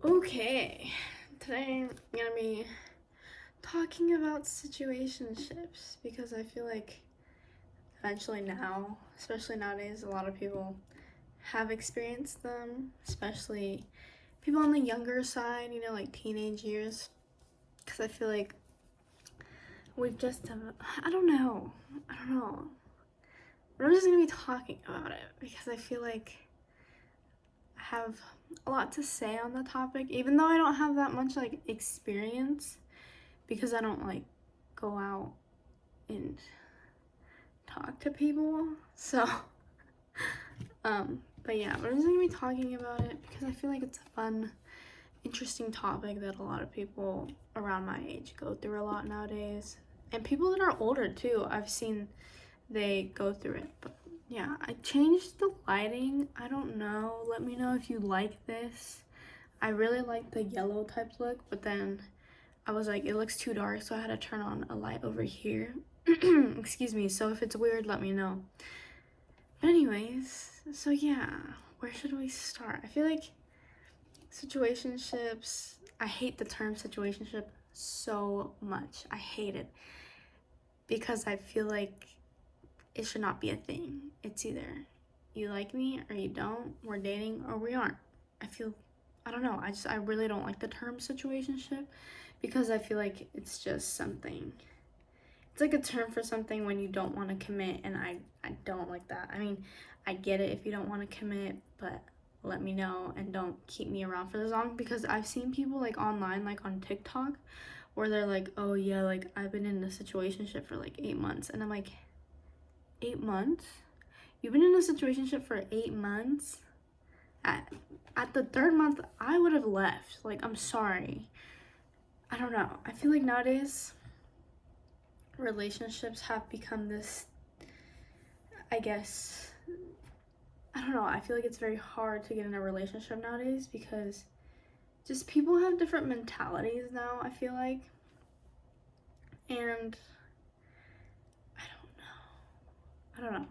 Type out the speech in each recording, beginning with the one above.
Okay, today I'm gonna be talking about situationships because I feel like eventually now, especially nowadays, a lot of people have experienced them, especially people on the younger side, like teenage years. Because I feel like we've just, I don't know, I don't know. But I'm just gonna be talking about it because I feel like I have a lot to say on the topic, even though I don't have that much experience because I don't go out and talk to people. So, but yeah, we're just gonna be talking about it because I feel like it's a fun, interesting topic that a lot of people around my age go through a lot nowadays. And people that are older too, I've seen they go through it. But yeah, I changed the lighting. I don't know. Let me know if you like this. I really like the yellow type look, but then I was like, it looks too dark, so I had to turn on a light over here. Excuse me, so if it's weird, let me know. But anyways, so yeah, where should we start? I feel like situationships, I hate the term situationship so much. I hate it because I feel like it should not be a thing. It's either you like me or you don't, we're dating or we aren't. I don't know, I really don't like the term situationship because I feel like it's just something. It's like a term for something when you don't want to commit, and I don't like that. I mean, I get it if you don't want to commit, but let me know and don't keep me around for this long because I've seen people online, on TikTok, where they're like, oh yeah, I've been in a situationship for 8 months, and I'm like, 8 months? You've been in a situationship for 8 months? At the third month, I would have left. I'm sorry. I don't know. I feel like nowadays relationships have become this, I guess, I don't know, I feel like it's very hard to get in a relationship nowadays because just people have different mentalities now, I feel like. And I don't know.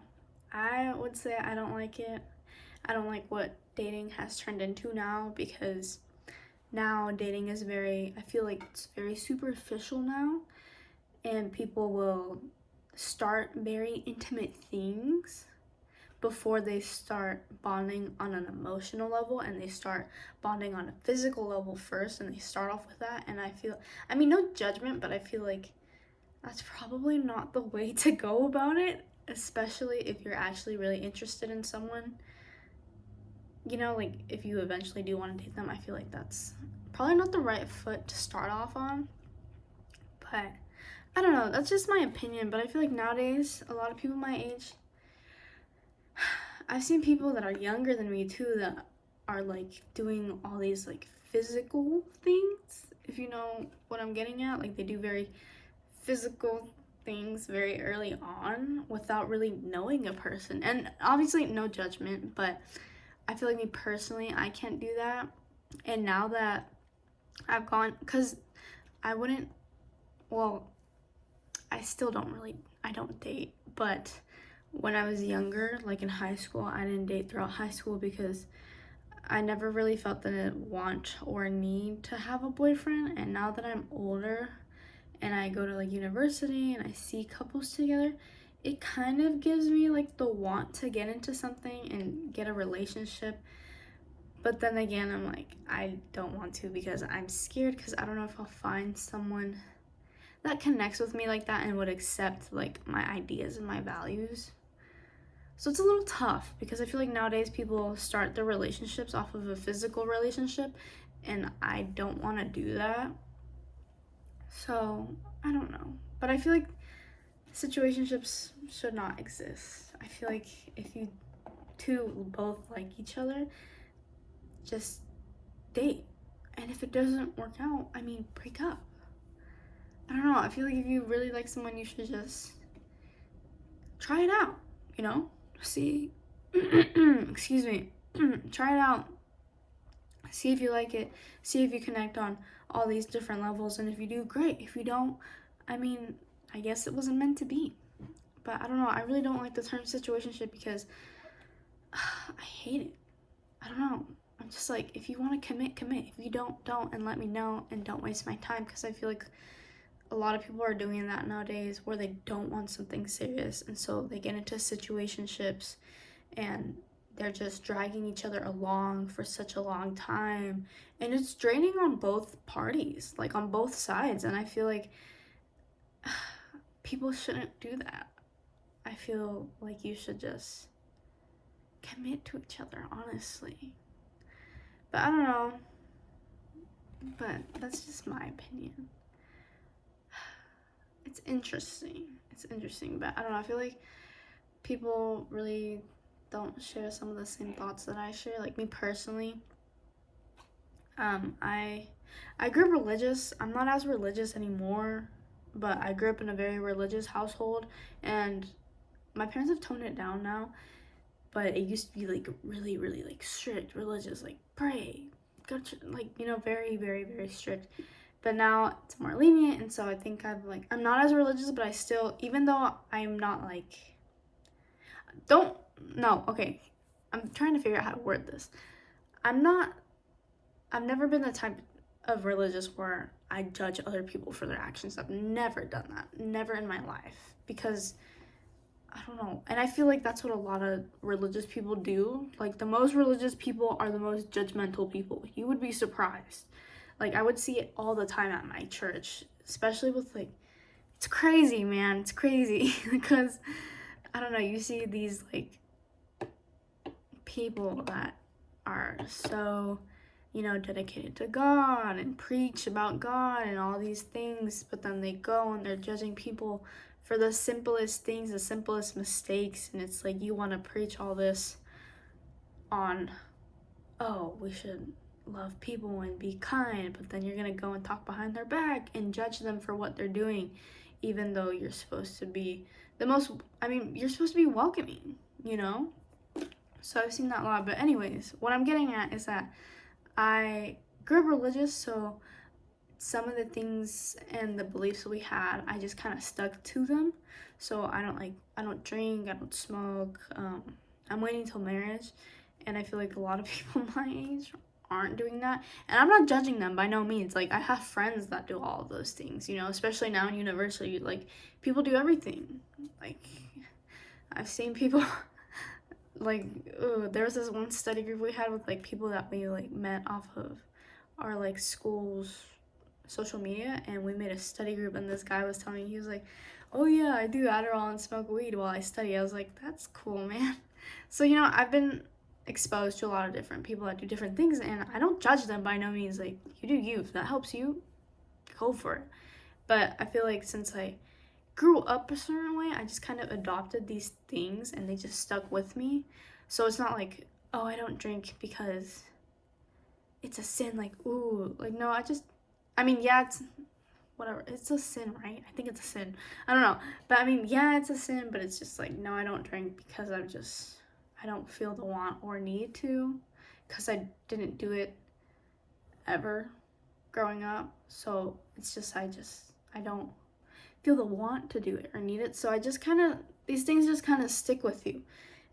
I would say I don't like it. I don't like what dating has turned into now because now dating is I feel like it's very superficial now, and people will start very intimate things before they start bonding on an emotional level, and they start bonding on a physical level first, and they start off with that. And I mean, no judgment, but I feel like that's probably not the way to go about it, especially if you're actually really interested in someone. If you eventually do want to date them, I feel like that's probably not the right foot to start off on. But I don't know, that's just my opinion. But I feel like nowadays a lot of people my age, I've seen people that are younger than me too that are doing all these physical things, if you know what I'm getting at. They do very physical things very early on without really knowing a person. And obviously no judgment, but I feel like me personally, I can't do that. And now that I've gone, because I wouldn't, well, I don't date, but when I was younger, in high school, I didn't date throughout high school because I never really felt the want or need to have a boyfriend. And now that I'm older and I go to university and I see couples together, it kind of gives me the want to get into something and get a relationship. But then again, I'm like, I don't want to because I'm scared, because I don't know if I'll find someone that connects with me like that and would accept my ideas and my values. So it's a little tough because I feel like nowadays people start their relationships off of a physical relationship, and I don't want to do that. So I don't know. But I feel like situationships should not exist. I feel like if you two both like each other, just date. And if it doesn't work out, I mean, break up. I don't know. I feel like if you really like someone, you should just try it out, See, excuse me, try it out. See if you like it. See if you connect on all these different levels. And if you do, great. If you don't, I mean, I guess it wasn't meant to be. But I don't know. I really don't like the term situationship because I hate it. I don't know. I'm just like, if you want to commit, commit. If you don't, and let me know, and don't waste my time, because I feel like a lot of people are doing that nowadays where they don't want something serious, and so they get into situationships and they're just dragging each other along for such a long time, and it's draining on both parties, like on both sides. And I feel like people shouldn't do that. I feel like you should just commit to each other, honestly. But I don't know. But that's just my opinion. It's interesting. It's interesting, but I don't know. I feel like people really don't share some of the same thoughts that I share. Like me personally, I grew up religious. I'm not as religious anymore, but I grew up in a very religious household, and my parents have toned it down now. But it used to be like really, really like strict religious, like pray, go to, like, you know, very, very, very strict. But now it's more lenient, and so I think I'm not as religious, but I still, even though I'm not like, don't, no, okay, I'm trying to figure out how to word this. I've never been the type of religious where I judge other people for their actions. I've never done that, never in my life, because I don't know. And I feel like that's what a lot of religious people do. Like, the most religious people are the most judgmental people. You would be surprised. Like, I would see it all the time at my church, especially with, like, it's crazy, man. It's crazy because, I don't know, you see these, like, people that are so, you know, dedicated to God and preach about God and all these things, but then they go and they're judging people for the simplest things, the simplest mistakes, and it's like, you want to preach all this on, oh, we should love people and be kind, but then you're gonna go and talk behind their back and judge them for what they're doing, even though you're supposed to be you're supposed to be welcoming, you know? So I've seen that a lot. But anyways, what I'm getting at is that I grew up religious, so some of the things and the beliefs that we had, I just kind of stuck to them. So I don't drink, I don't smoke. I'm waiting till marriage, and I feel like a lot of people my age aren't doing that. And I'm not judging them by no means. Like, I have friends that do all of those things, you know, especially now in university. Like, people do everything. Like, I've seen people like, there was this one study group we had with like people that we like met off of our like school's social media, and we made a study group, and this guy was telling me, he was like, oh yeah, I do Adderall and smoke weed while I study. I was like, that's cool, man. So, you know, I've been exposed to a lot of different people that do different things, and I don't judge them by no means. Like, you do you. If that helps you, go for it. But I feel like since I grew up a certain way, I just kind of adopted these things, and they just stuck with me. So it's not like, oh, I don't drink because it's a sin. Like, ooh, like, no, yeah, it's whatever. It's a sin, right? I think it's a sin. I don't know. But yeah, it's a sin, but it's just like, no, I don't drink because I don't feel the want or need to, because I didn't do it ever growing up. So it's just, I don't feel the want to do it or need it. So these things just kind of stick with you.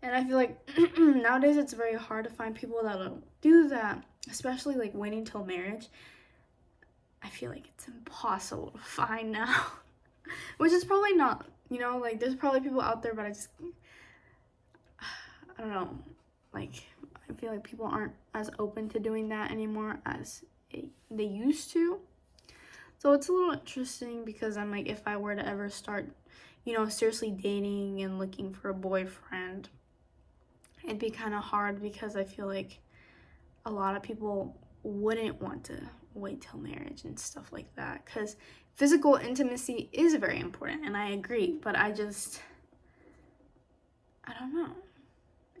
And I feel like nowadays it's very hard to find people that'll do that, especially like waiting till marriage. I feel like it's impossible to find now, which is probably not, you know, like there's probably people out there, but I don't know, like I feel like people aren't as open to doing that anymore as they used to. So it's a little interesting, because I'm like, if I were to ever start, you know, seriously dating and looking for a boyfriend, it'd be kind of hard, because I feel like a lot of people wouldn't want to wait till marriage and stuff like that, because physical intimacy is very important, and I agree, but I don't know.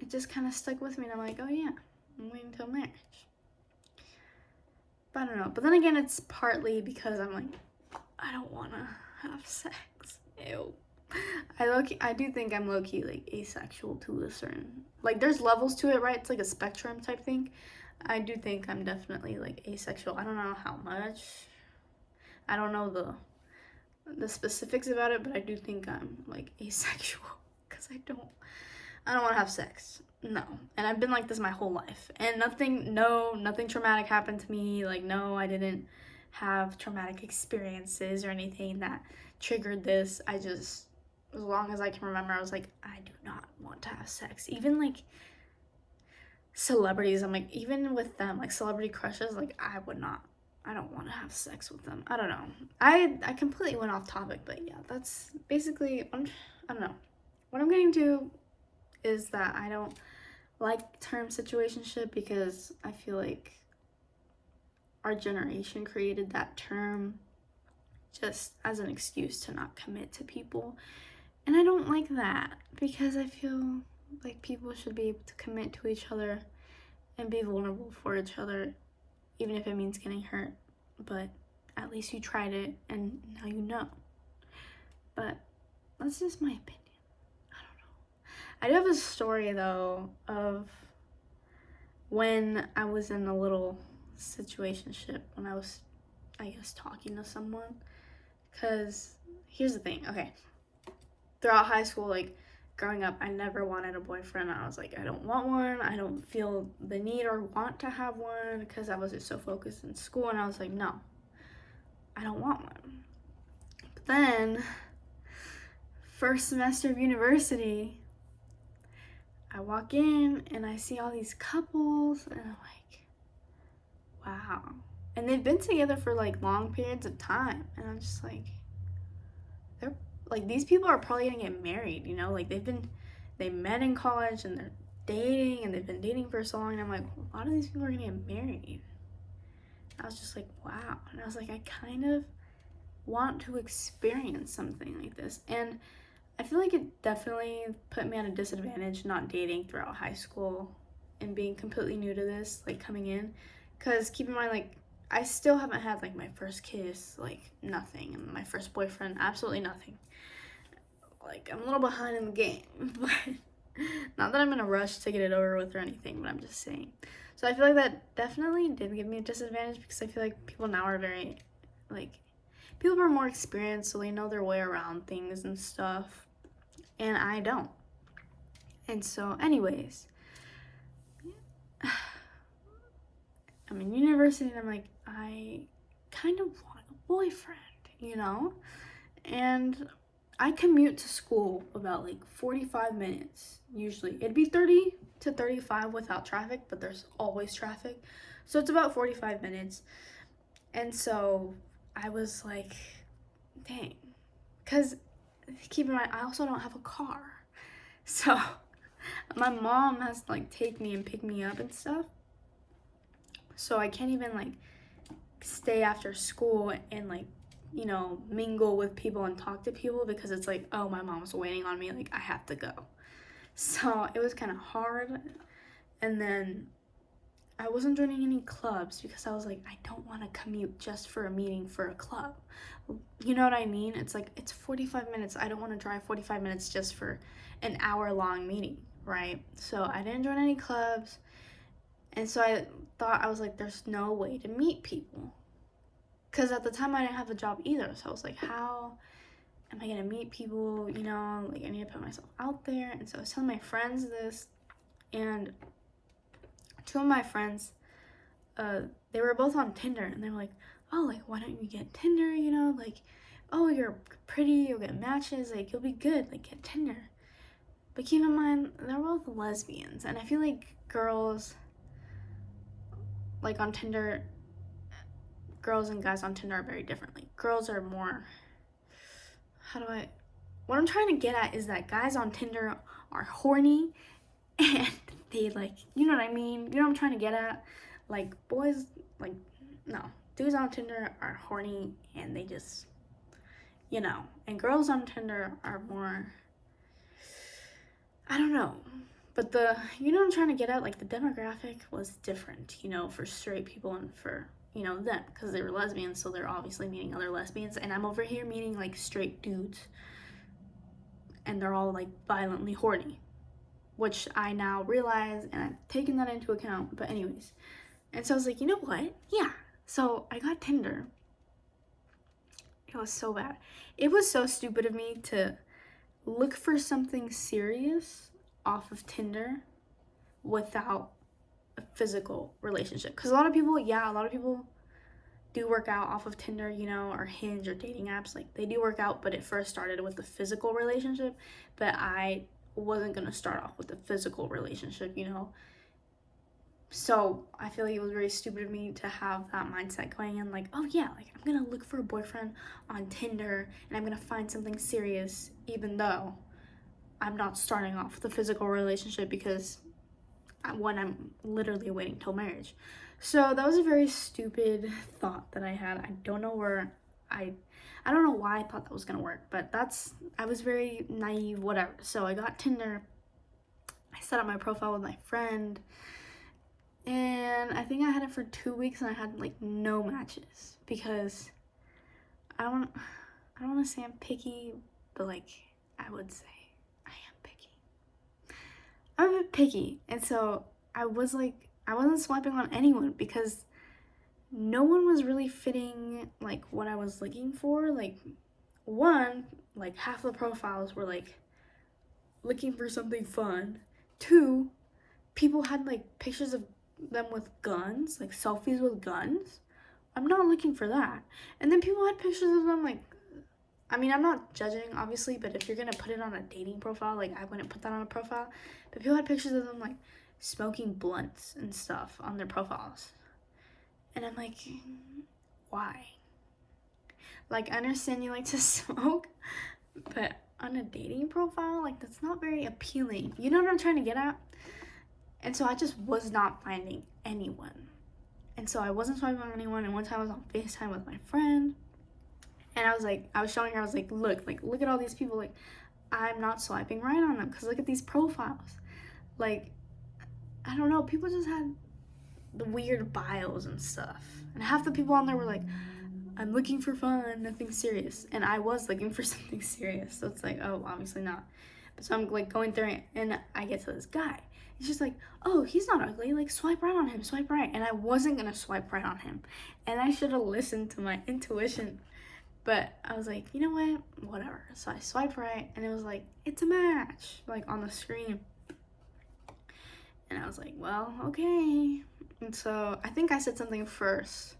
It just kind of stuck with me, and I'm like, oh yeah, I'm waiting till marriage. But I don't know. But then again, it's partly because I'm like, I don't want to have sex. Ew. I do think I'm low-key like asexual to a certain, like, there's levels to it, right? It's like a spectrum type thing. I do think I'm definitely like asexual. I don't know how much. I don't know the specifics about it, but I do think I'm like asexual, because I don't want to have sex. no. And I've been like this my whole life. And nothing traumatic happened to me. Like, no, I didn't have traumatic experiences or anything that triggered this. I just, as long as I can remember, I was like, I do not want to have sex. Even like celebrities, I'm like, even with them, like celebrity crushes, like I don't want to have sex with them. I don't know. I completely went off topic, but yeah, that's basically, I don't know. What I'm getting to is that I don't like the term situationship because I feel like our generation created that term just as an excuse to not commit to people. And I don't like that because I feel like people should be able to commit to each other and be vulnerable for each other, even if it means getting hurt. But at least you tried it and now you know. But that's just my opinion. I don't know. I do have a story though of when I was in a little situationship, when I was, I guess, talking to someone. Because here's the thing, okay. Throughout high school, like growing up, I never wanted a boyfriend. I was like, I don't want one. I don't feel the need or want to have one because I was just so focused in school. And I was like, no, I don't want one. But then, first semester of university, I walk in and I see all these couples and I'm like, wow. And they've been together for like long periods of time. And I'm just like, they're like, these people are probably gonna get married, you know? Like they met in college and they're dating and they've been dating for so long. And I'm like, a lot of these people are gonna get married. I was just like, wow. And I was like, I kind of want to experience something like this. And I feel like it definitely put me at a disadvantage not dating throughout high school and being completely new to this, like coming in. Because keep in mind, like, I still haven't had like my first kiss, like nothing, and my first boyfriend, absolutely nothing. Like, I'm a little behind in the game, but not that I'm in a rush to get it over with or anything, but I'm just saying. So I feel like that definitely did give me a disadvantage because I feel like people now are very, like, people are more experienced, so they know their way around things and stuff, and I don't. And so, anyways, I'm in university and I'm like, I kind of want a boyfriend, you know? And I commute to school about like 45 minutes usually. It'd be 30 to 35 without traffic, but there's always traffic. So it's about 45 minutes. And so I was like, dang. Because keep in mind, I also don't have a car. So my mom has to like take me and pick me up and stuff. So I can't even like stay after school and like, you know, mingle with people and talk to people because it's like, oh, my mom's waiting on me, like I have to go. So it was kind of hard. And then I wasn't joining any clubs because I was like, I don't want to commute just for a meeting for a club. You know what I mean? It's like, it's 45 minutes. I don't want to drive 45 minutes just for an hour-long meeting, right? So I didn't join any clubs. And so I thought, I was like, there's no way to meet people. Because at the time I didn't have a job either. So I was like, how am I going to meet people? You know, like I need to put myself out there. And so I was telling my friends this. And two of my friends, they were both on Tinder. And they were like, oh, like, why don't you get Tinder? You know, like, oh, you're pretty. You'll get matches. Like, you'll be good. Like, get Tinder. But keep in mind, they're both lesbians. And I feel like girls, like on Tinder, girls and guys on Tinder are very different. Like, girls are more, what I'm trying to get at is that guys on Tinder are horny and they like, you know what I mean? You know what I'm trying to get at? Like, boys, like, no. Dudes on Tinder are horny and they just, you know. And girls on Tinder are more, I don't know. But you know what I'm trying to get at? Like, the demographic was different, you know, for straight people and for, you know, them. Because they were lesbians, so they're obviously meeting other lesbians. And I'm over here meeting, like, straight dudes. And they're all, like, violently horny. Which I now realize, and I've taken that into account. But anyways. And so I was like, you know what? Yeah. So I got Tinder. It was so bad. It was so stupid of me to look for something serious off of Tinder without a physical relationship. Because a lot of people do work out off of Tinder, or Hinge or dating apps. Like, they do work out, but it first started with the physical relationship. But I wasn't gonna start off with a physical relationship, So I feel like it was very stupid of me to have that mindset going in, like, oh yeah, like, I'm gonna look for a boyfriend on Tinder and I'm gonna find something serious, even though I'm not starting off with a physical relationship, because I'm literally waiting till marriage. So that was a very stupid thought that I had. I don't know why I thought that was gonna work, but I was very naive, whatever. So I got Tinder, I set up my profile with my friend, and I think I had it for 2 weeks and I had like no matches, because I don't want to say I'm picky, but like, I would say I am picky. I'm a bit picky, and so I wasn't swiping on anyone because no one was really fitting like what I was looking for. Like, one, like half the profiles were like looking for something fun. Two, people had like pictures of them with guns, like selfies with guns. I'm not looking for that. And then people had pictures of them like, I mean, I'm not judging, obviously, but if you're gonna put it on a dating profile, like, I wouldn't put that on a profile. But people had pictures of them like smoking blunts and stuff on their profiles. And I'm like, why? Like, I understand you like to smoke, but on a dating profile, like, that's not very appealing. You know what I'm trying to get at? And so I just was not finding anyone. And so I wasn't swiping on anyone. And one time I was on FaceTime with my friend, and I was showing her, I was like, look at all these people. Like, I'm not swiping right on them, because look at these profiles. Like, I don't know, people just had the weird bios and stuff. And half the people on there were like, I'm looking for fun, nothing serious. And I was looking for something serious. So it's like, oh, obviously not. But so I'm like going through it, and I get to this guy. It's just like, oh, he's not ugly. Like, swipe right on him, swipe right. And I wasn't gonna swipe right on him. And I should have listened to my intuition. But I was like, you know what? Whatever. So I swiped right, and it was like, it's a match, like, on the screen. And I was like, well, okay. And so I think I said something first.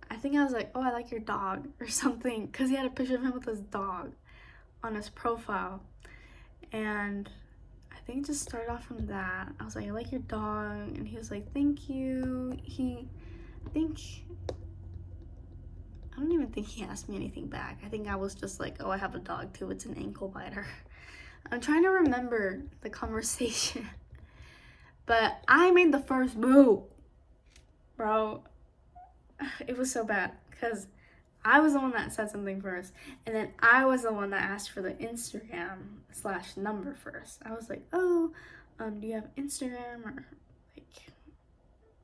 I think I was like, oh, I like your dog or something, because he had a picture of him with his dog on his profile. And I think it just started off from that. I was like, I like your dog. And he was like, thank you. I don't even think he asked me anything back. I think I was just like, oh, I have a dog too. It's an ankle biter. I'm trying to remember the conversation. But I made the first move. Bro, it was so bad, because I was the one that said something first, and then I was the one that asked for the Instagram/number first. I was like, oh, do you have Instagram, or like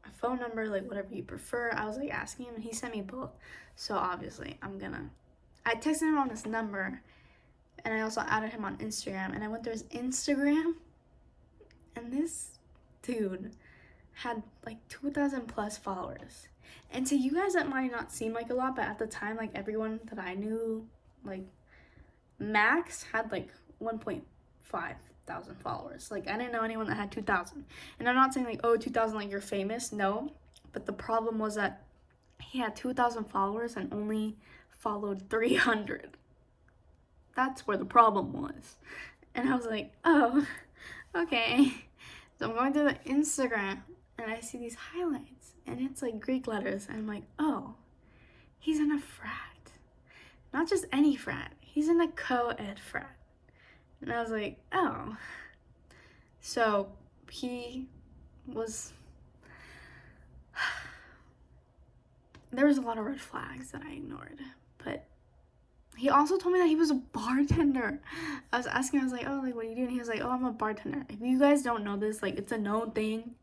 a phone number, like whatever you prefer? I was like asking him, and he sent me both. So obviously I texted him on this number, and I also added him on Instagram, and I went through his Instagram, and this dude had like 2,000 plus followers. And to you guys, that might not seem like a lot, but at the time, like, everyone that I knew, like, max had like 1.5 thousand followers. Like, I didn't know anyone that had 2,000. And I'm not saying like, oh, 2,000, like, you're famous. No, but the problem was that he had 2,000 followers and only followed 300. That's where the problem was. And I was like, oh, okay. So I'm going through the Instagram, and I see these highlights, and it's like Greek letters, and I'm like, oh, he's in a frat. Not just any frat, he's in a co-ed frat. And I was like, oh. So he was, there was a lot of red flags that I ignored, but he also told me that he was a bartender. I was asking, I was like, oh, like, what do you do? And he was like, oh, I'm a bartender. If you guys don't know this, like, it's a known thing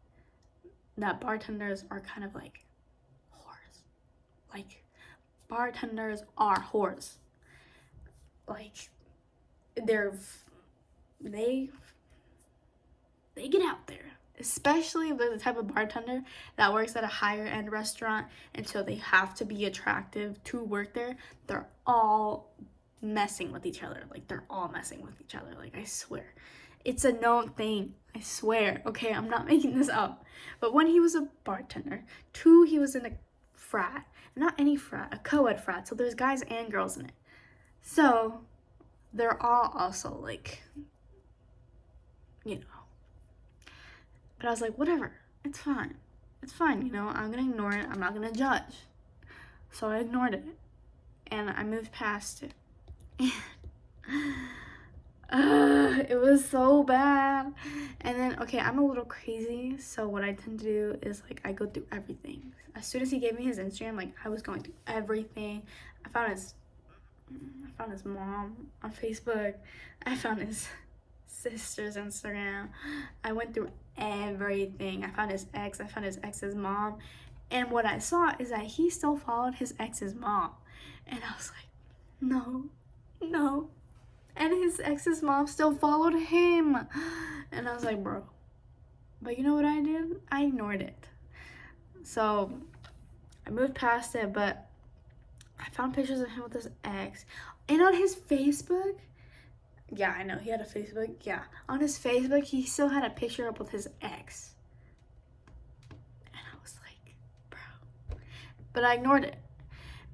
that bartenders are kind of like whores. Like, bartenders are whores. Like, they get out there. Especially if they're the type of bartender that works at a higher end restaurant, and so they have to be attractive to work there. They're all messing with each other. Like, they're all messing with each other. Like, I swear. It's a known thing. I swear. Okay, I'm not making this up. But one, he was a bartender. Two, he was in a frat. Not any frat, a co-ed frat. So there's guys and girls in it. So they're all also like, you know. But I was like, whatever. It's fine. It's fine, you know. I'm gonna ignore it. I'm not gonna judge. So I ignored it. And I moved past it. It was so bad. And then, okay, I'm a little crazy, so what I tend to do is like I go through everything. As soon as he gave me his Instagram, like I was going through everything. I found his mom on Facebook. I found his sister's Instagram. I went through everything. I found his ex. I found his ex's mom. And what I saw is that he still followed his ex's mom. And I was like, no, no. And his ex's mom still followed him. And I was like, bro. But you know what I did? I ignored it. So I moved past it, but I found pictures of him with his ex. And on his Facebook, yeah, I know, he had a Facebook. Yeah. On his Facebook, he still had a picture up with his ex. And I was like, bro. But I ignored it.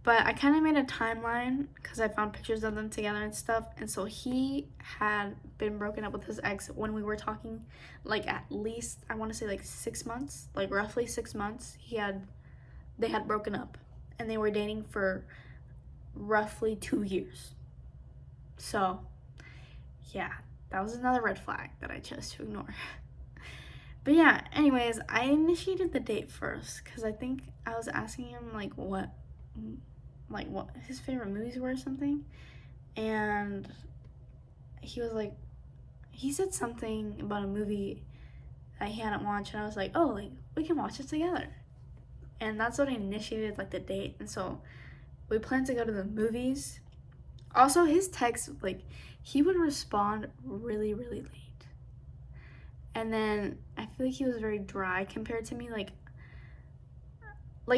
But I kind of made a timeline because I found pictures of them together and stuff. And so he had been broken up with his ex when we were talking, like at least, I want to say like 6 months, like roughly 6 months. They had broken up and they were dating for roughly 2 years. So yeah, that was another red flag that I chose to ignore. But yeah, anyways, I initiated the date first because I think I was asking him like what his favorite movies were or something, and he was like, he said something about a movie that he hadn't watched, and I was like, oh, like we can watch it together. And that's what I initiated like the date. And so we planned to go to the movies. Also, his text, like he would respond really, really late, and then I feel like he was very dry compared to me. Like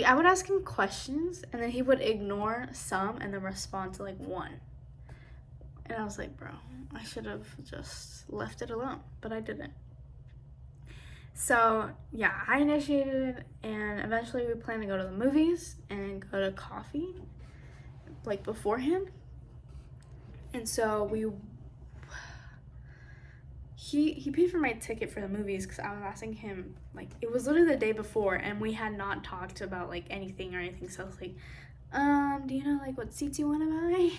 I would ask him questions and then he would ignore some and then respond to like one. And I was like, bro, I should have just left it alone, but I didn't. So yeah, I initiated it, and eventually we planned to go to the movies and go to coffee like beforehand. And so he paid for my ticket for the movies because I was asking him, like, it was literally the day before and we had not talked about like anything or anything. So I was like, do you know like what seats you want to buy?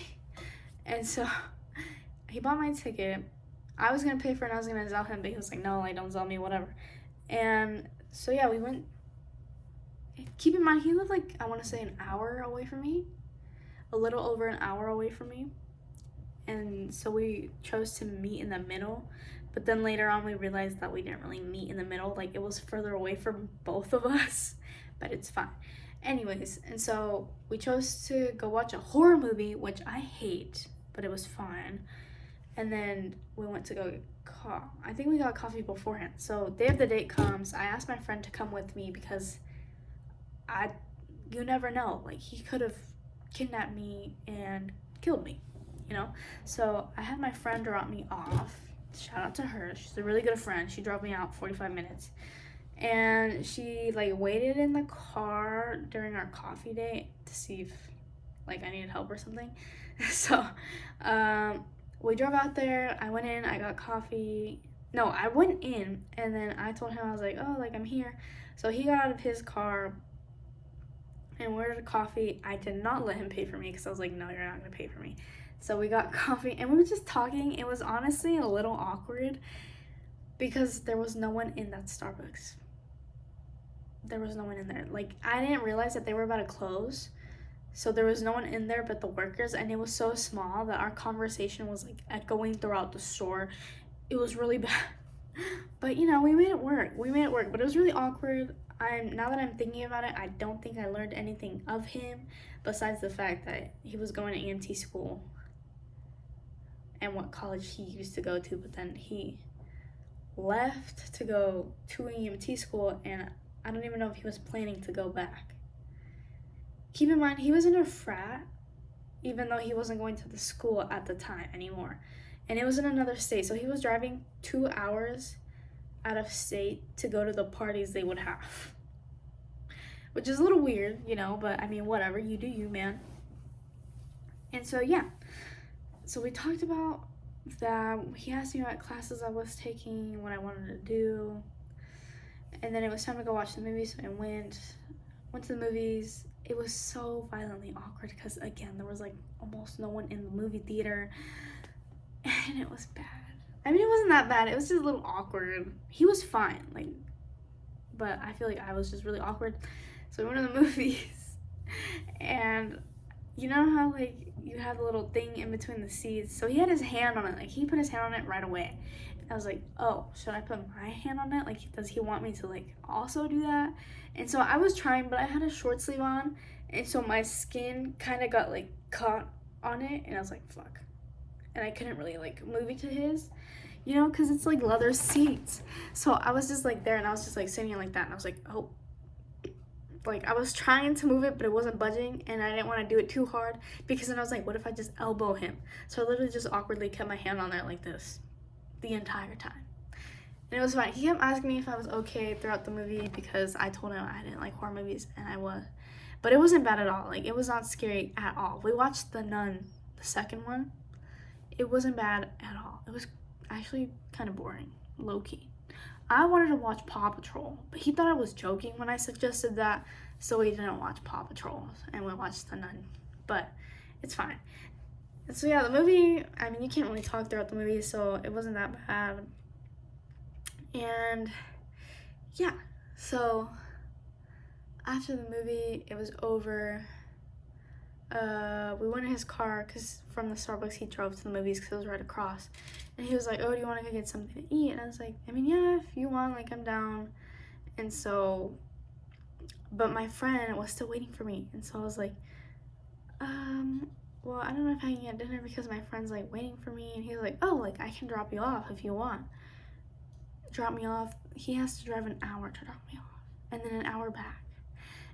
And so he bought my ticket. I was gonna pay for it and I was gonna sell him, but he was like, no, like don't sell me, whatever. And so yeah, we went. Keep in mind, he lived like, I want to say an hour away from me, a little over an hour away from me. And so we chose to meet in the middle, but then later on we realized that we didn't really meet in the middle. Like it was further away from both of us, but it's fine. Anyways, and so we chose to go watch a horror movie, which I hate, but it was fine. And then we went to go I think we got coffee beforehand. So day of the date comes, I asked my friend to come with me because you never know, like he could have kidnapped me and killed me, you know? So I had my friend drop me off. Shout out to her. She's a really good friend. She dropped me out 45 minutes. And she like waited in the car during our coffee date to see if like I needed help or something. So we drove out there. I went in, I got coffee. No, I went in and then I told him, I was like, oh, like I'm here. So he got out of his car and we ordered coffee. I did not let him pay for me because I was like, no, you're not gonna pay for me. So we got coffee and we were just talking. It was honestly a little awkward because there was no one in that Starbucks. There was no one in there. Like I didn't realize that they were about to close. So there was no one in there but the workers, and it was so small that our conversation was like echoing throughout the store. It was really bad. But you know, we made it work. But it was really awkward. Now that I'm thinking about it, I don't think I learned anything of him besides the fact that he was going to EMT school and what college he used to go to, but then he left to go to EMT school, and I don't even know if he was planning to go back. Keep in mind, he was in a frat, even though he wasn't going to the school at the time anymore. and it was in another state. So he was driving 2 hours out of state to go to the parties they would have, which is a little weird, you know, but I mean, whatever, you do you, man. And so, yeah, so we talked about that. He asked me what classes I was taking, what I wanted to do, and then it was time to go watch the movies. So I went to the movies. It was so violently awkward because, again, there was like almost no one in the movie theater, and it was bad. I mean, it wasn't that bad. It was just a little awkward. He was fine, like, but I feel like I was just really awkward. So we went to the movies, and you know how like you have the little thing in between the seats? So he had his hand on it. Like, he put his hand on it right away. I was like, oh, should I put my hand on it? Like, does he want me to like also do that? And so I was trying, but I had a short sleeve on, and so my skin kind of got like caught on it, and I was like, fuck. And I couldn't really like move it to his, you know, because it's like leather seats. So I was just like there, and I was just like sitting like that, and I was like, oh. Like, I was trying to move it, but it wasn't budging, and I didn't want to do it too hard, because then I was like, what if I just elbow him? So I literally just awkwardly kept my hand on there like this the entire time. And it was fine. He kept asking me if I was okay throughout the movie, because I told him I didn't like horror movies, and I was. But it wasn't bad at all. Like, it was not scary at all. We watched The Nun, the second one. It wasn't bad at all. It was actually kind of boring, low-key. I wanted to watch Paw Patrol, but he thought I was joking when I suggested that, so we didn't watch Paw Patrol, and we watched The Nun, but it's fine. And so yeah, the movie, I mean, you can't really talk throughout the movie, so it wasn't that bad. And yeah, so after the movie, it was over. We went in his car, because from the Starbucks he drove to the movies because it was right across, and he was like, oh, do you want to go get something to eat? And I was like, I mean, yeah, if you want, like, I'm down. And so, but my friend was still waiting for me, and so I was like, well, I don't know if I can get dinner because my friend's like waiting for me. And he was like, oh, like, I can drop you off if you want. Drop me off. He has to drive an hour to drop me off, and then an hour back.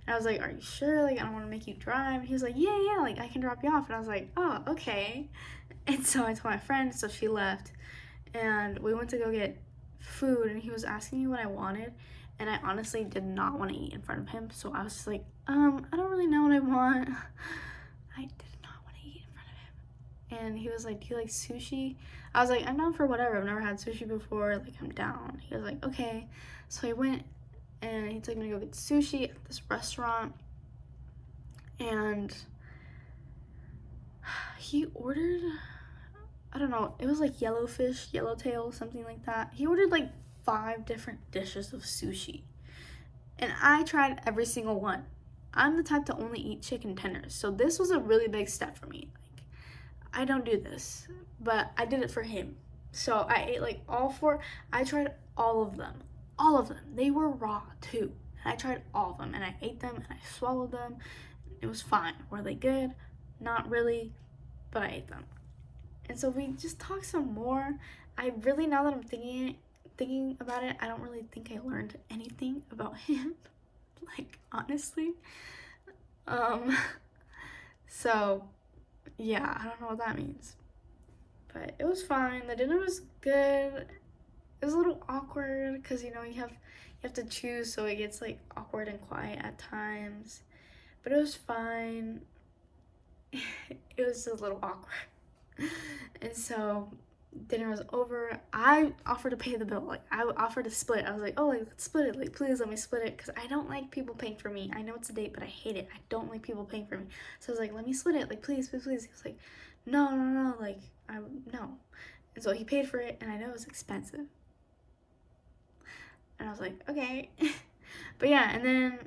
And I was like, are you sure? Like, I don't want to make you drive. And he was like, yeah, like, I can drop you off. And I was like, oh, okay. And so I told my friend, so she left. And we went to go get food, and he was asking me what I wanted. And I honestly did not want to eat in front of him. So I was just like, I don't really know what I want. I did not want to eat in front of him. And he was like, do you like sushi? I was like, I'm down for whatever. I've never had sushi before. Like, I'm down. He was like, okay. So I went, and he took me to go get sushi at this restaurant, and he ordered, I don't know, it was like yellowfish, yellowtail, something like that. He ordered like 5 different dishes of sushi, and I tried every single one. I'm the type to only eat chicken tenders, so this was a really big step for me. Like, I don't do this, but I did it for him. So I ate like all 4. I tried all of them. All of them. They were raw too. And I tried all of them, and I ate them, and I swallowed them. It was fine. Were they good? Not really, but I ate them. And so we just talked some more. I really, now that I'm thinking about it, I don't really think I learned anything about him. Like, honestly. So yeah, I don't know what that means. But it was fine. The dinner was good. It was a little awkward because, you know, you have to choose, so it gets like awkward and quiet at times, but it was fine. It was just a little awkward. And so dinner was over. I offered to pay the bill. Like, I offered to split. I was like, oh, like, let's split it. Like, please let me split it, because I don't like people paying for me. I know it's a date, but I hate it. I don't like people paying for me. So I was like, let me split it. Like, please, please, please. He was like, no. Like, no. And so he paid for it, and I know it was expensive. And I was like, okay. But yeah, and then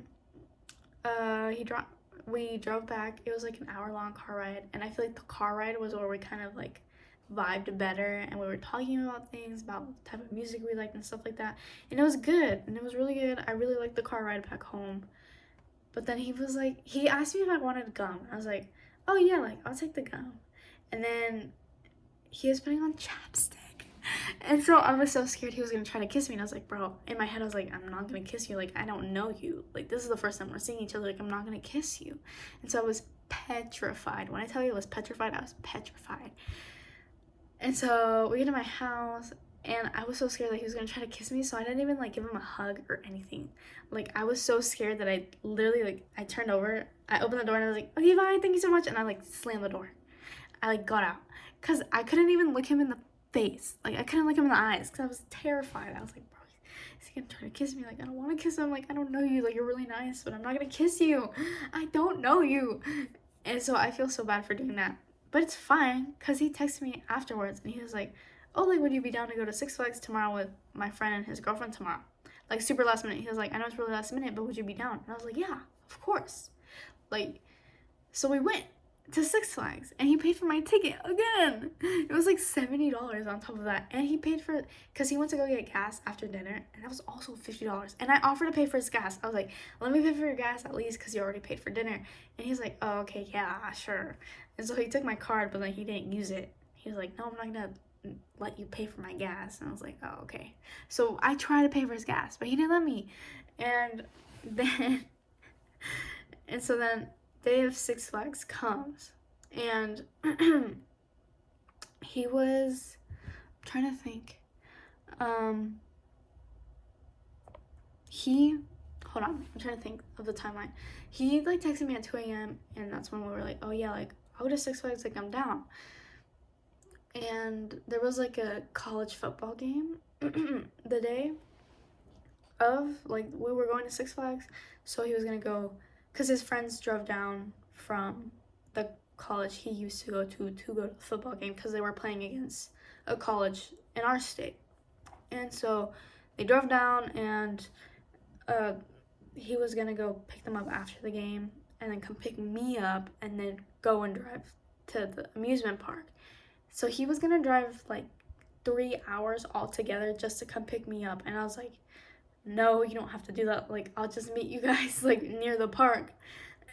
we drove back. It was like an hour-long car ride, and I feel like the car ride was where we kind of like vibed better, and we were talking about things, about the type of music we liked and stuff like that, and it was good, and it was really good. I really liked the car ride back home. But then he asked me if I wanted gum. I was like, oh yeah, like, I'll take the gum. And then he was putting on chapstick. And so I was so scared he was gonna try to kiss me, and I was like, bro, in my head I was like, I'm not gonna kiss you. Like, I don't know you. Like, this is the first time we're seeing each other. Like, I'm not gonna kiss you. And so I was petrified. When I tell you I was petrified, I was petrified. And so we get to my house, and I was so scared that he was gonna try to kiss me, so I didn't even like give him a hug or anything. Like, I was so scared that I literally, like, I turned over, I opened the door, and I was like, okay, bye, thank you so much, and I like slammed the door. I like got out because I couldn't even look him in the face. Like, I couldn't look him in the eyes because I was terrified. I was like, bro, is he gonna try to kiss me? Like, I don't want to kiss him. Like, I don't know you. Like, you're really nice, but I'm not gonna kiss you. I don't know you. And so I feel so bad for doing that. But it's fine because he texted me afterwards and he was like, oh, like, would you be down to go to Six Flags tomorrow with my friend and his girlfriend tomorrow? Like, super last minute. He was like, I know it's really last minute, but would you be down? And I was like, yeah, of course. Like, so we went to Six Flags and he paid for my ticket again. It was like $70 on top of that. And he paid for, because he went to go get gas after dinner, and that was also $50. And I offered to pay for his gas. I was like, let me pay for your gas at least because you already paid for dinner. And he's like, oh, okay, yeah, sure. And so he took my card, but like he didn't use it. He was like, no, I'm not gonna let you pay for my gas. And I was like, oh, okay. So I tried to pay for his gas, but he didn't let me. And then, and so then day of Six Flags comes, and he was, I'm trying to think, hold on, I'm trying to think of the timeline. He like texted me at 2 a.m. and that's when we were like, oh yeah, like I'll go to Six Flags, like I'm down. And there was like a college football game the day of, like, we were going to Six Flags, so he was gonna go because his friends drove down from the college he used to go to go to the football game because they were playing against a college in our state. And so they drove down, and he was gonna go pick them up after the game and then come pick me up and then go and drive to the amusement park. So he was gonna drive like 3 hours altogether just to come pick me up, and I was like, no, you don't have to do that. Like, I'll just meet you guys like near the park.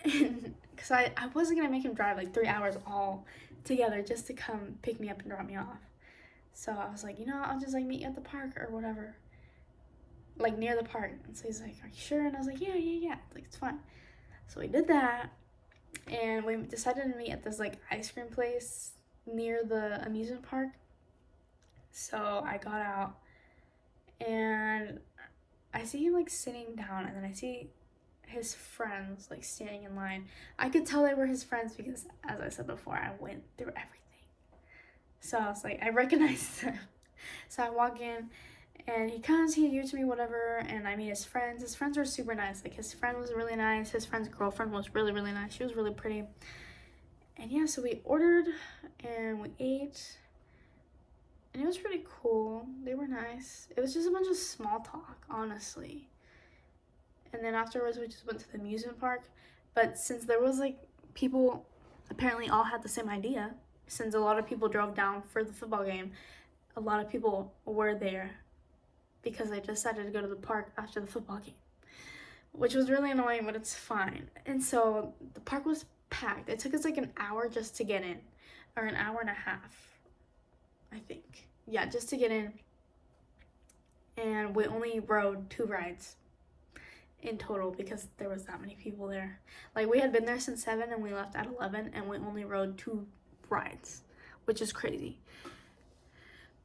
Because I wasn't gonna make him drive like 3 hours all together just to come pick me up and drop me off. So I was like, you know, I'll just like meet you at the park or whatever, like near the park. And so he's like, are you sure? And I was like, yeah, like it's fine. So we did that, and we decided to meet at this like ice cream place near the amusement park. So I got out, and I see him like sitting down, and then I see his friends like standing in line. I could tell they were his friends because, as I said before, I went through everything. So I was like, I recognized him. So I walk in, and he comes, he greets me, whatever, and I meet his friends. His friends were super nice. Like, his friend was really nice. His friend's girlfriend was really, really nice. She was really pretty. And yeah, so we ordered, and we ate, and it was pretty cool. They were nice. It was just a bunch of small talk, honestly. And then afterwards, we just went to the amusement park. But since there was like people apparently all had the same idea, since a lot of people drove down for the football game, a lot of people were there because they decided to go to the park after the football game, which was really annoying, but it's fine. And so the park was packed. It took us like an hour just to get in, or an hour and a half, I think. Yeah, just to get in. And we only rode 2 rides in total because there was that many people there. Like, we had been there since 7 and we left at 11, and we only rode 2 rides, which is crazy.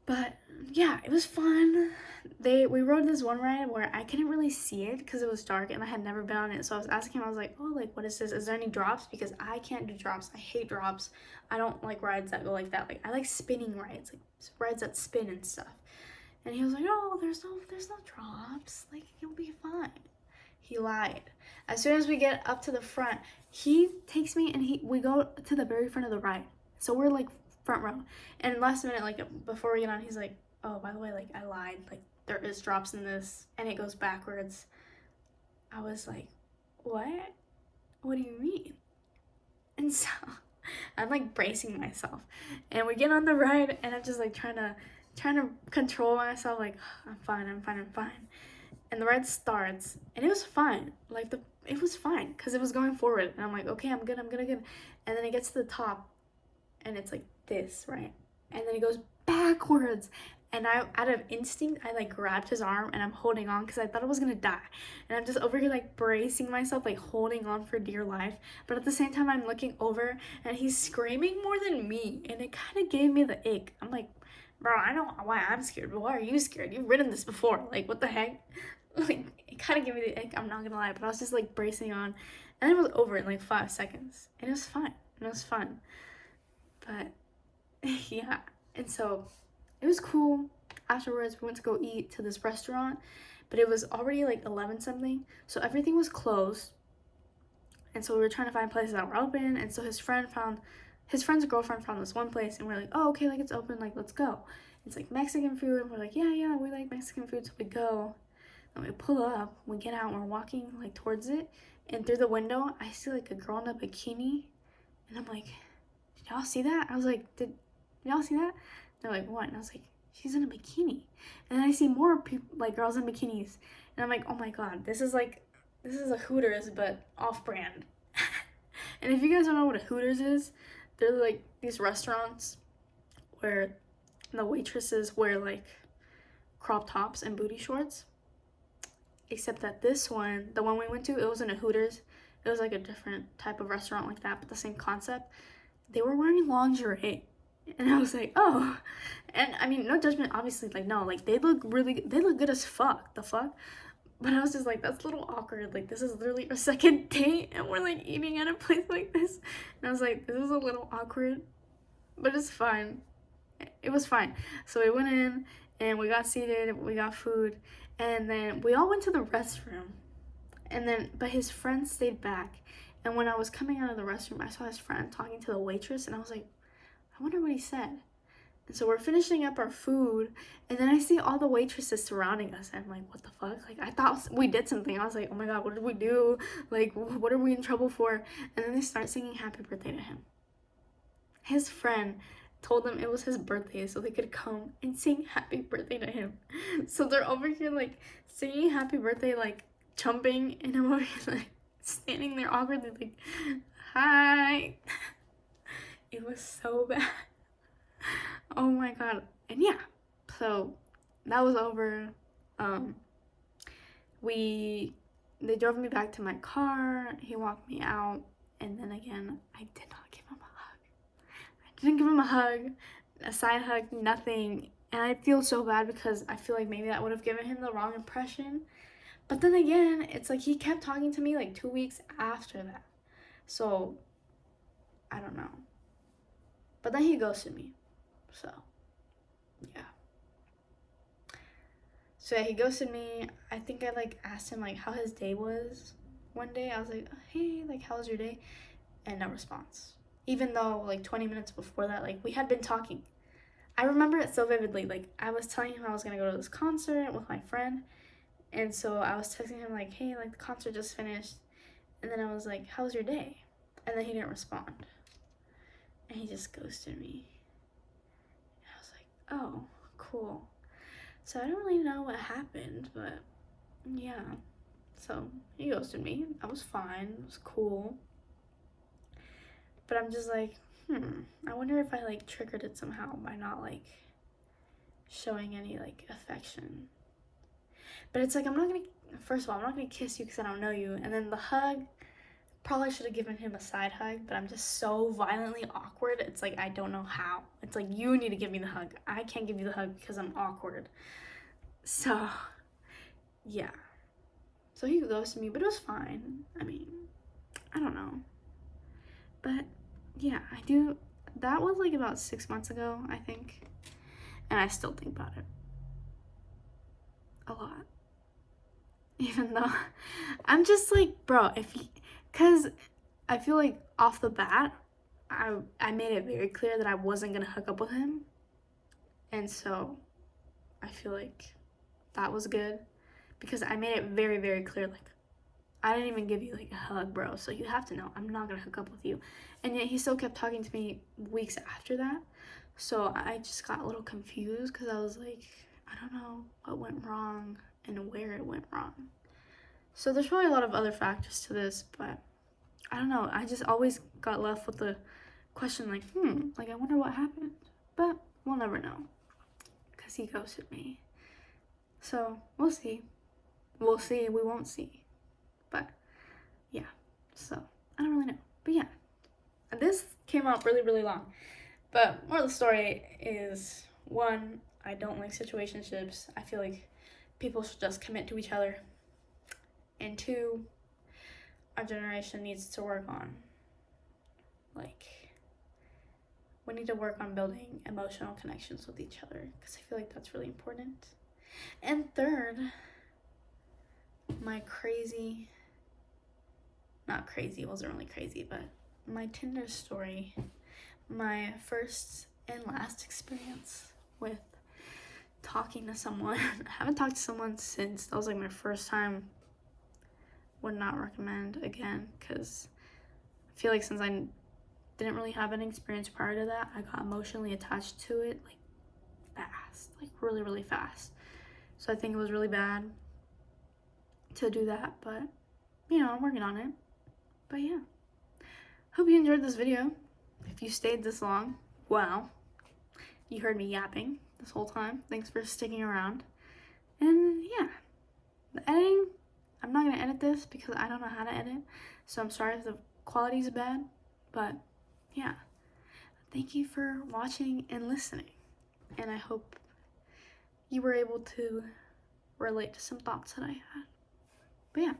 But yeah, it was fun. We rode this one ride where I couldn't really see it because it was dark and I had never been on it. So I was asking him, I was like, oh, like, what is this? Is there any drops? Because I can't do drops. I hate drops. I don't like rides that go like that. Like, I like spinning rides, like rides that spin and stuff. And he was like, oh, there's no drops. Like, you'll be fine. He lied. As soon as we get up to the front, he takes me and we go to the very front of the ride. So we're like front row. And last minute, like before we get on, he's like, oh, by the way, like, I lied. Like, there is drops in this and it goes backwards. I was like, what? What do you mean? And so I'm like bracing myself. And we get on the ride and I'm just like trying to control myself, like, I'm fine. And the ride starts, and it was fine. Like, it was fine because it was going forward, and I'm like, okay, I'm good. And then it gets to the top, and it's like this, right? And then it goes backwards, And I, out of instinct, I like grabbed his arm and I'm holding on because I thought I was gonna die. And I'm just over here like bracing myself, like holding on for dear life. But at the same time, I'm looking over and he's screaming more than me. And it kind of gave me the ick. I'm like, bro, I know why I'm scared, but why are you scared? You've ridden this before. Like, what the heck? Like, it kind of gave me the ick, I'm not gonna lie. But I was just like bracing on. And it was over in like 5 seconds. And it was fine. It was fun. But yeah. And so it was cool. Afterwards, we went to go eat to this restaurant, but it was already like 11 something, so everything was closed. And so we were trying to find places that were open. And so his friend's girlfriend found this one place, and we're like, oh, okay, like it's open, like let's go. It's like Mexican food, and we're like, yeah, we like Mexican food. So we go, and we pull up, we get out, and we're walking like towards it, and through the window, I see like a girl in a bikini, and I'm like, did y'all see that? I was like, did y'all see that? They're like, what? And I was like, she's in a bikini. And then I see more people, like girls in bikinis, and I'm like, oh my god, this is a Hooters but off-brand. And if you guys don't know what a Hooters is, they're like these restaurants where the waitresses wear like crop tops and booty shorts. Except that this one, the one we went to, it wasn't a Hooters. It was like a different type of restaurant like that, but the same concept. They were wearing lingerie. And I was like, oh. And I mean, no judgment, obviously, like, no, like, they look good as fuck. The fuck? But I was just like, that's a little awkward. Like, this is literally our second date, and we're like eating at a place like this. And I was like, this is a little awkward, but it's fine. It was fine. So we went in, and we got seated, we got food, and then we all went to the restroom. But his friend stayed back. And when I was coming out of the restroom, I saw his friend talking to the waitress, and I was like, I wonder what he said. And so we're finishing up our food, and then I see all the waitresses surrounding us, and I'm like, what the fuck? Like, I thought we did something. I was like, oh my god, what did we do? Like, what are we in trouble for? And then they start singing happy birthday to him. His friend told them it was his birthday so they could come and sing happy birthday to him. So they're over here, like, singing happy birthday, like, jumping, and I'm over here, like, standing there awkwardly, like, hi. It was so bad. Oh my god. And yeah, so that was over. They drove me back to my car. He walked me out, and then again, I did not give him a hug. I didn't give him a hug, a side hug, nothing. And I feel so bad because I feel like maybe that would have given him the wrong impression. But then again, it's like he kept talking to me like 2 weeks after that. So I don't know. But then he ghosted me. So, yeah. So yeah, he ghosted me. I think I like asked him like how his day was one day. I was like, hey, like how was your day? And no response. Even though like 20 minutes before that, like we had been talking. I remember it so vividly. Like I was telling him I was gonna go to this concert with my friend. And so I was texting him like, hey, like the concert just finished. And then I was like, how was your day? And then he didn't respond. And he just ghosted me. And I was like, oh, cool. So I don't really know what happened, but yeah. So he ghosted me. I was fine. It was cool. But I'm just like, I wonder if I like triggered it somehow by not like showing any like affection. But it's like, first of all, I'm not gonna kiss you because I don't know you. And then the hug, probably should have given him a side hug, but I'm just so violently awkward. It's like, I don't know how. It's like, you need to give me the hug. I can't give you the hug because I'm awkward. So, yeah. So he ghosted me, but it was fine. I mean, I don't know. But, yeah, that was like about 6 months ago, I think. And I still think about it. A lot. Even though, I'm just like, bro, because I feel like off the bat, I made it very clear that I wasn't going to hook up with him. And so I feel like that was good because I made it very, very clear. Like, I didn't even give you like a hug, bro. So you have to know I'm not going to hook up with you. And yet he still kept talking to me weeks after that. So I just got a little confused because I was like, I don't know what went wrong and where it went wrong. So there's probably a lot of other factors to this, but I don't know. I just always got left with the question like, like I wonder what happened. But we'll never know. Because because he ghosted me. So we'll see. We'll see. We won't see. But yeah. So I don't really know. But yeah. This came out really, really long. But more of the story is, one, I don't like situationships. I feel like people should just commit to each other. And two, our generation needs to work on, like, we need to work on building emotional connections with each other, because I feel like that's really important. And third, my crazy, not crazy, it wasn't really crazy, but my Tinder story, my first and last experience with talking to someone. I haven't talked to someone since. That was like my first time. Would not recommend again, because I feel like since I didn't really have any experience prior to that, I got emotionally attached to it like fast, like really, really fast. So I think it was really bad to do that, but you know, I'm working on it. But yeah, hope you enjoyed this video. If you stayed this long, wow, you heard me yapping this whole time. Thanks for sticking around. And yeah, the editing, I'm not gonna edit this because I don't know how to edit, so I'm sorry if the quality is bad, but yeah, thank you for watching and listening, and I hope you were able to relate to some thoughts that I had. But yeah.